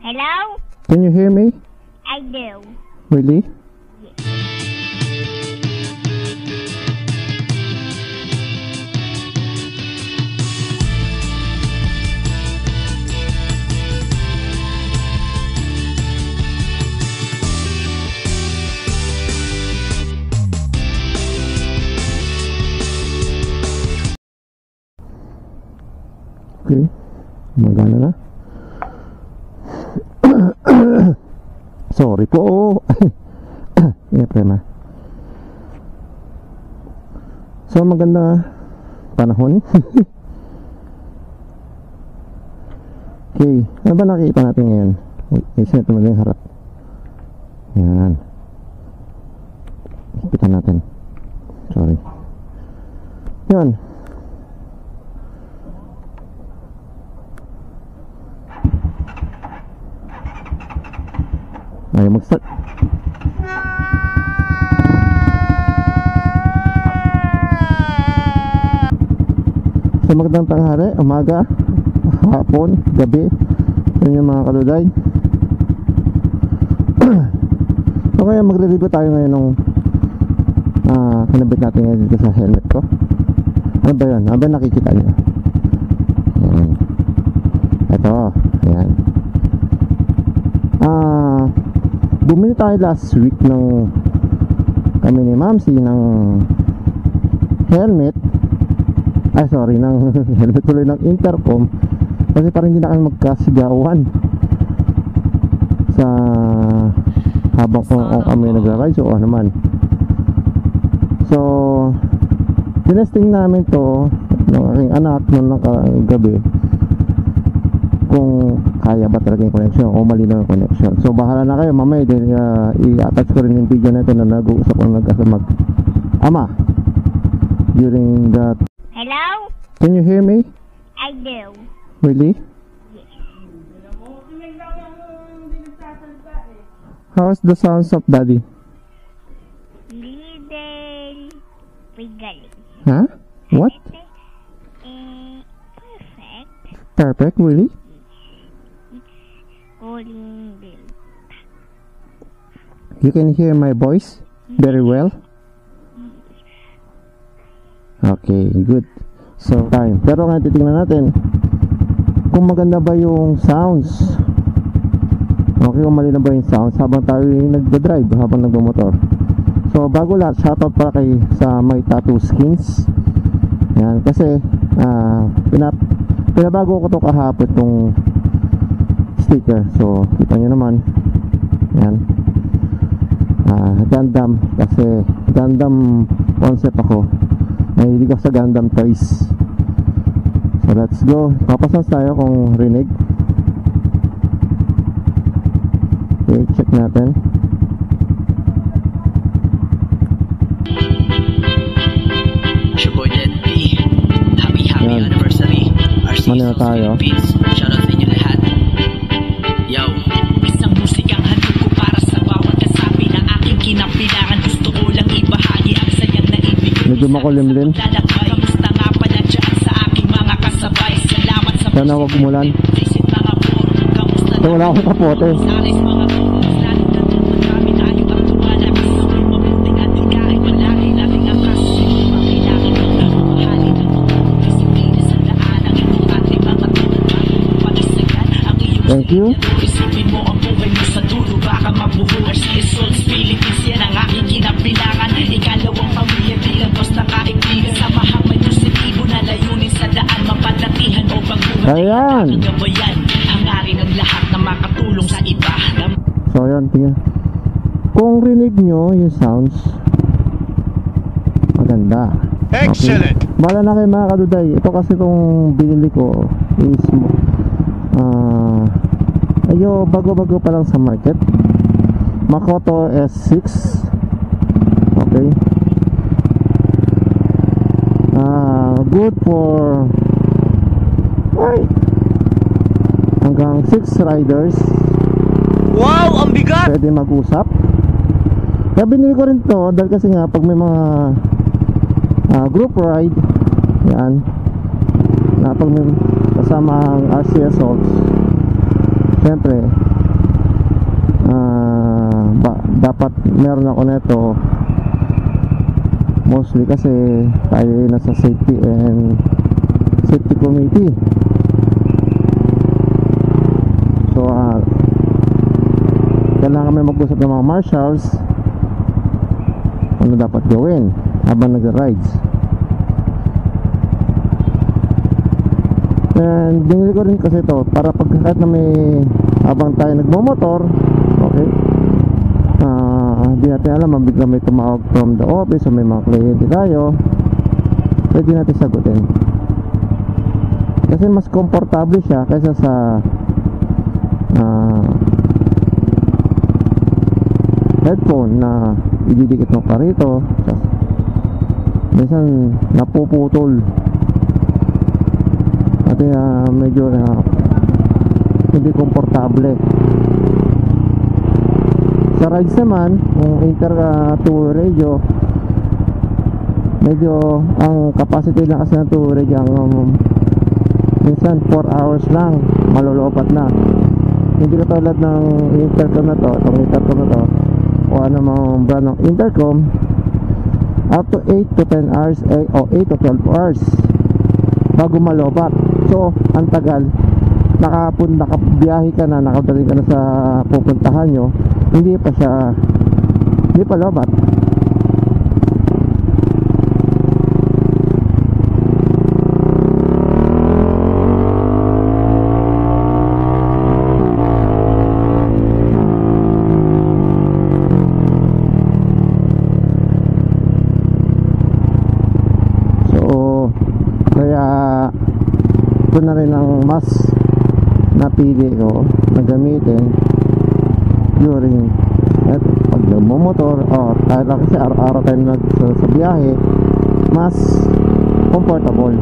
Hello? Can you hear me? I do. Really? Okay, magana na. Sorry po. Prema. So maganda panahon. Okay, ano ba nakikita natin ngayon? I-set naman yung harap. Yan. Kita natin. Sorry. Yan. Ayaw mag-start. So magandang tanghali, umaga, hapon, gabi. Yun yung mga kaluday. So ngayon magre-review tayo ngayon ng kinabit natin ngayon dito sa helmet ko. Ano ba yun? Ano ba nakikita nyo? Ayan. Ito, ayan. Bumili tayo last week ng kami ni Mamsi ng helmet. Ay sorry, ng helmet tuloy ng intercom. Kasi parang hindi na kami magkasigawan sa habang kung kami nagra-ride. So ano naman. So tinesting namin to ng aking anak noong nakagabi kung kaya ba talaga yung connection o malinaw yung connection. So bahala na kayo mamaya din, i-attach ko rin yung video na ito na nag-uusap ko mag-ama during that. Hello? Can you hear me? I do. Really? Yes. How's the sounds of daddy? Little wiggly. Huh? What? Perfect. Perfect, really? Calling bill. You can hear my voice very well? Okay, good. So, time. Pero nga titingnan natin kung maganda ba yung sounds. Okay, kung mali na ba yung sounds habang tayo nagda-drive, habang nagmamotor. So, bago lahat, shoutout para kay sa My Tattoo Skins. Yan, kasi pinabago ko to kahapon itong sticker. So, kita nyo naman. Yan. Gundam. Kasi Gundam concept ako. Nahilig ako sa Gundam toys. So, let's go. Papasans tayo kung rinig. Okay, check natin. Happy anniversary. Manila tayo. Shoutout sa inyo lahat. Yo. Isang musikang handog ko para sa bawat kasabi na aking kinapilangan. Gusto ko lang ibahagi ang sayang na ibig ko. Medyo makulimlim. Kamusta nga pala dyan sa aking mga kasabay. Salamat sa sana wag umulan. visit mga bro. Kamusta So, wala akong kapote. Saris mga bro. Lalo na doon marami tayo ang tumala. Gusto ko mabuting ating kahit malaki nating ang kaso. Makilakin ng mahalin ng mga disiplina sa daanan. Ito ating mga tulad bago mo pag-isagan ang iyong Thank you. isipin mo ang buhay mo sa dulo. Baka mabuhular si Souls Philippines. Yan ang aking kinapilangan. Ikalawang pamilya bilang basta kaibigan. Samahang may positibo na layunin sa daan. Mapatatihan o pagbuhay. Ayan. Ang gabayan. Hangarin ang lahat na makatulong sa iba. So, ayan, tingnan. Kung rinig nyo yung sounds, maganda. Excellent. Okay. Bala na kayo mga kaduday. Ito kasi itong binili ko is bago-bago pa lang sa market. Makoto S6. Okay. Good for hanggang 6 riders. Wow, ang bigat! Pwede mag-usap. Kaya binili ko rin to dahil kasi nga pag may mga group ride, yan, na pag may kasama ang RC Assaults, syempre dapat meron ako neto mostly kasi tayo ay nasa safety committee. So kailangan may mag-usap ng mga marshals ano dapat gawin habang nag-rides. And binili ko rin kasi ito para pagkakat na may habang tayo nagmomotor, okay, di natin alam, mabigla may tumawag from the office o may mga kliyente tayo, pwede natin sagutin kasi mas komportable siya kaysa sa headphone na ididikit mo pa rito, minsan napuputol at medyo hindi komportable. Sa rides naman, kung inter two radio, medyo ang capacity na kasi ng two radio minsan 4 hours lang malulupat na. Hindi katulad ng intercom na to, itong intercom na to o ano mga brand ng intercom, up to 8 to 10 hours o 8 to 12 hours bago malobat. So ang tagal, nakabiyahe ka na, nakadaling ka na sa pupuntahan nyo, hindi pa lobat. So kaya ito na rin ang mas napili ko na gamitin during pag nagmumotor o tayo lang kasi araw-araw tayo sa biyahe, mas comfortable.